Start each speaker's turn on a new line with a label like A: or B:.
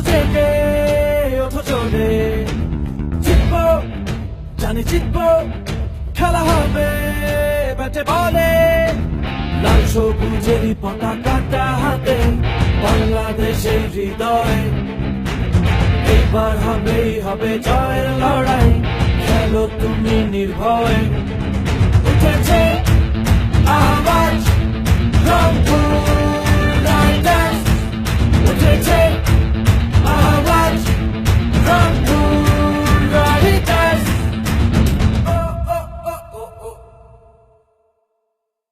A: জেগে ওঠো চলে, জিতবো জানি জিতবো, খেলা হবে ব্যাটে বলে। লাল সবুজেরই পতাকাটা হাতে, বাংলাদেশের হৃদয়ে এইবার হবেই হবে জয়ের লড়াই, খেলো তুমি নির্ভয়ে। উঠেছে